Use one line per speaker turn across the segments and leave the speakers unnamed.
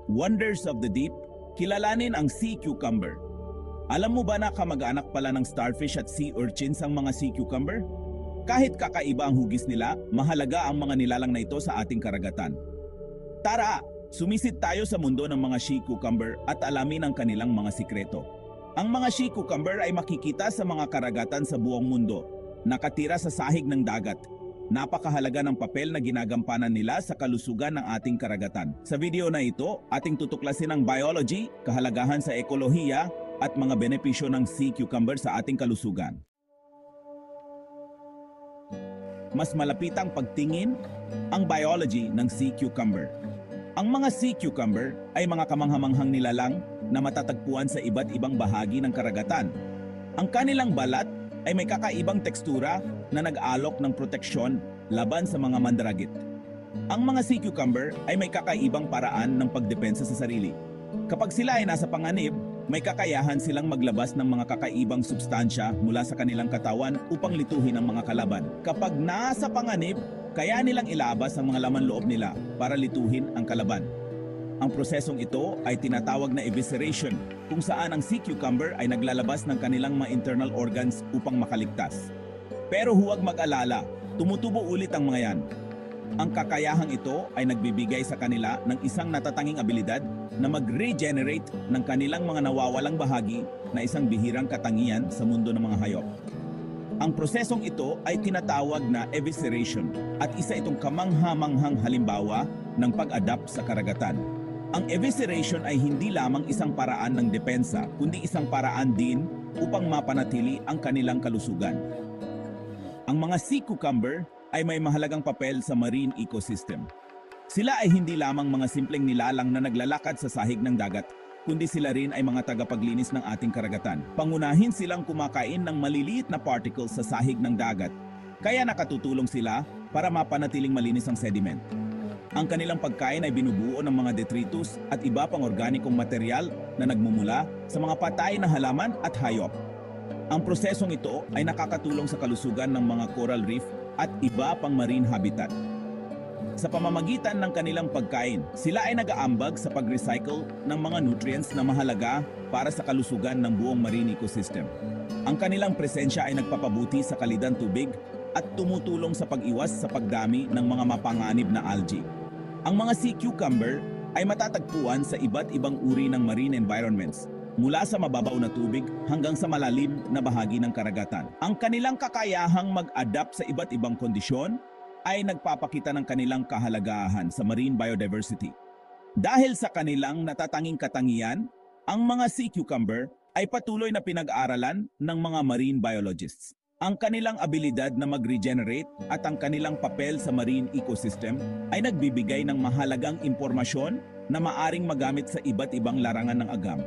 Wonders of the Deep, kilalanin ang sea cucumber. Alam mo ba na kamag-anak pala ng starfish at sea urchins ang mga sea cucumber? Kahit kakaiba ang hugis nila, mahalaga ang mga nilalang na ito sa ating karagatan. Tara, sumisid tayo sa mundo ng mga sea cucumber at alamin ang kanilang mga sikreto. Ang mga sea cucumber ay makikita sa mga karagatan sa buong mundo, nakatira sa sahig ng dagat. Napakahalaga ng papel na ginagampanan nila sa kalusugan ng ating karagatan. Sa video na ito, ating tutuklasin ang biology, kahalagahan sa ekolohiya, at mga benepisyo ng sea cucumber sa ating kalusugan. Mas malapitang pagtingin ang biology ng sea cucumber. Ang mga sea cucumber ay mga kamanghamanghang nilalang na matatagpuan sa iba't ibang bahagi ng karagatan. Ang kanilang balat ay may kakaibang tekstura na nag-alok ng proteksyon laban sa mga mandragit. Ang mga sea cucumber ay may kakaibang paraan ng pagdepensa sa sarili. Kapag sila ay nasa panganib, may kakayahan silang maglabas ng mga kakaibang substansya mula sa kanilang katawan upang lituhin ang mga kalaban. Kapag nasa panganib, kaya nilang ilabas ang mga laman loob nila para lituhin ang kalaban. Ang prosesong ito ay tinatawag na evisceration, kung saan ang sea cucumber ay naglalabas ng kanilang mga internal organs upang makaligtas. Pero huwag mag-alala, tumutubo ulit ang mga yan. Ang kakayahang ito ay nagbibigay sa kanila ng isang natatanging abilidad na mag-regenerate ng kanilang mga nawawalang bahagi na isang bihirang katangian sa mundo ng mga hayop. Ang prosesong ito ay tinatawag na evisceration at isa itong kamangha-manghang halimbawa ng pag-adapt sa karagatan. Ang evisceration ay hindi lamang isang paraan ng depensa, kundi isang paraan din upang mapanatili ang kanilang kalusugan. Ang mga sea cucumber ay may mahalagang papel sa marine ecosystem. Sila ay hindi lamang mga simpleng nilalang na naglalakad sa sahig ng dagat, kundi sila rin ay mga tagapaglinis ng ating karagatan. Pangunahin silang kumakain ng maliliit na particles sa sahig ng dagat, kaya nakatutulong sila para mapanatiling malinis ang sediment. Ang kanilang pagkain ay binubuo ng mga detritus at iba pang organikong material na nagmumula sa mga patay na halaman at hayop. Ang prosesong ito ay nakakatulong sa kalusugan ng mga coral reef at iba pang marine habitat. Sa pamamagitan ng kanilang pagkain, sila ay nag-aambag sa pag-recycle ng mga nutrients na mahalaga para sa kalusugan ng buong marine ecosystem. Ang kanilang presensya ay nagpapabuti sa kalidad ng tubig at tumutulong sa pag-iwas sa pagdami ng mga mapanganib na algae. Ang mga sea cucumber ay matatagpuan sa iba't ibang uri ng marine environments, mula sa mababaw na tubig hanggang sa malalim na bahagi ng karagatan. Ang kanilang kakayahang mag-adapt sa iba't ibang kondisyon ay nagpapakita ng kanilang kahalagahan sa marine biodiversity. Dahil sa kanilang natatanging katangian, ang mga sea cucumber ay patuloy na pinag-aaralan ng mga marine biologists. Ang kanilang abilidad na mag-regenerate at ang kanilang papel sa marine ecosystem ay nagbibigay ng mahalagang impormasyon na maaring magamit sa iba't ibang larangan ng agam.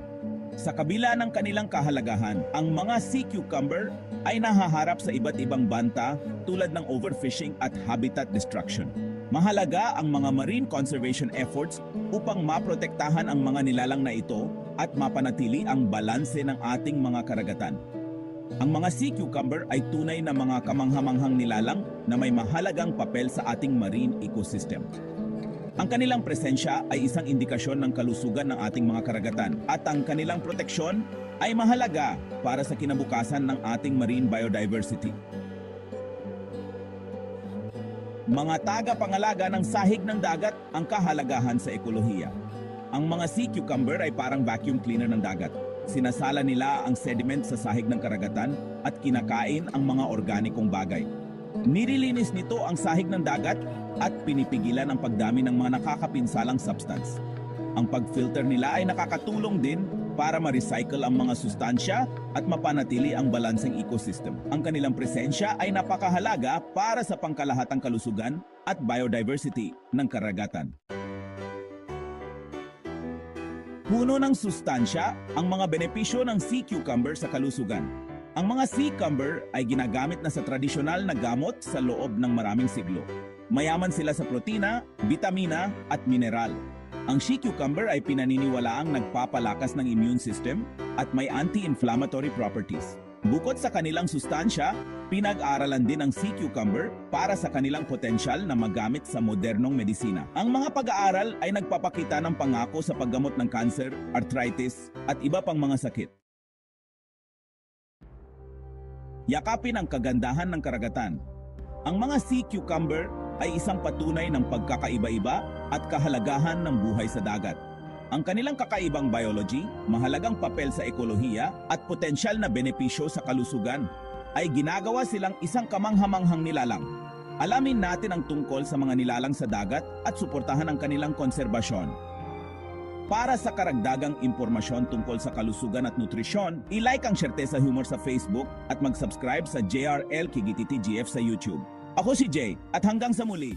Sa kabila ng kanilang kahalagahan, ang mga sea cucumber ay nahaharap sa iba't ibang banta tulad ng overfishing at habitat destruction. Mahalaga ang mga marine conservation efforts upang maprotektahan ang mga nilalang na ito at mapanatili ang balanse ng ating mga karagatan. Ang mga sea cucumber ay tunay na mga kamanghamanghang nilalang na may mahalagang papel sa ating marine ecosystem. Ang kanilang presensya ay isang indikasyon ng kalusugan ng ating mga karagatan at ang kanilang proteksyon ay mahalaga para sa kinabukasan ng ating marine biodiversity. Mga tagapangalaga ng sahig ng dagat ang kahalagahan sa ekolohiya. Ang mga sea cucumber ay parang vacuum cleaner ng dagat. Sinasala nila ang sediment sa sahig ng karagatan at kinakain ang mga organikong bagay. Nililinis nito ang sahig ng dagat at pinipigilan ang pagdami ng mga nakakapinsalang substance. Ang pag-filter nila ay nakakatulong din para ma-recycle ang mga sustansya at mapanatili ang balanseng ecosystem. Ang kanilang presensya ay napakahalaga para sa pangkalahatang kalusugan at biodiversity ng karagatan. Puno ng sustansya ang mga benepisyo ng sea cucumber sa kalusugan. Ang mga sea cucumber ay ginagamit na sa tradisyonal na gamot sa loob ng maraming siglo. Mayaman sila sa protina, bitamina at mineral. Ang sea cucumber ay pinaniniwalaang nagpapalakas ng immune system at may anti-inflammatory properties. Bukod sa kanilang sustansya, pinag-aralan din ang sea cucumber para sa kanilang potensyal na magamit sa modernong medisina. Ang mga pag-aaral ay nagpapakita ng pangako sa paggamot ng cancer, arthritis, at iba pang mga sakit. Yakapin ang kagandahan ng karagatan. Ang mga sea cucumber ay isang patunay ng pagkakaiba-iba at kahalagahan ng buhay sa dagat. Ang kanilang kakaibang biology, mahalagang papel sa ekolohiya at potensyal na benepisyo sa kalusugan ay ginagawa silang isang kamanghamanghang nilalang. Alamin natin ang tungkol sa mga nilalang sa dagat at suportahan ang kanilang konserbasyon. Para sa karagdagang impormasyon tungkol sa kalusugan at nutrisyon, i-like ang Certeza Humor sa Facebook at mag-subscribe sa JRL Kigititi GF sa YouTube. Ako si Jay at hanggang sa muli!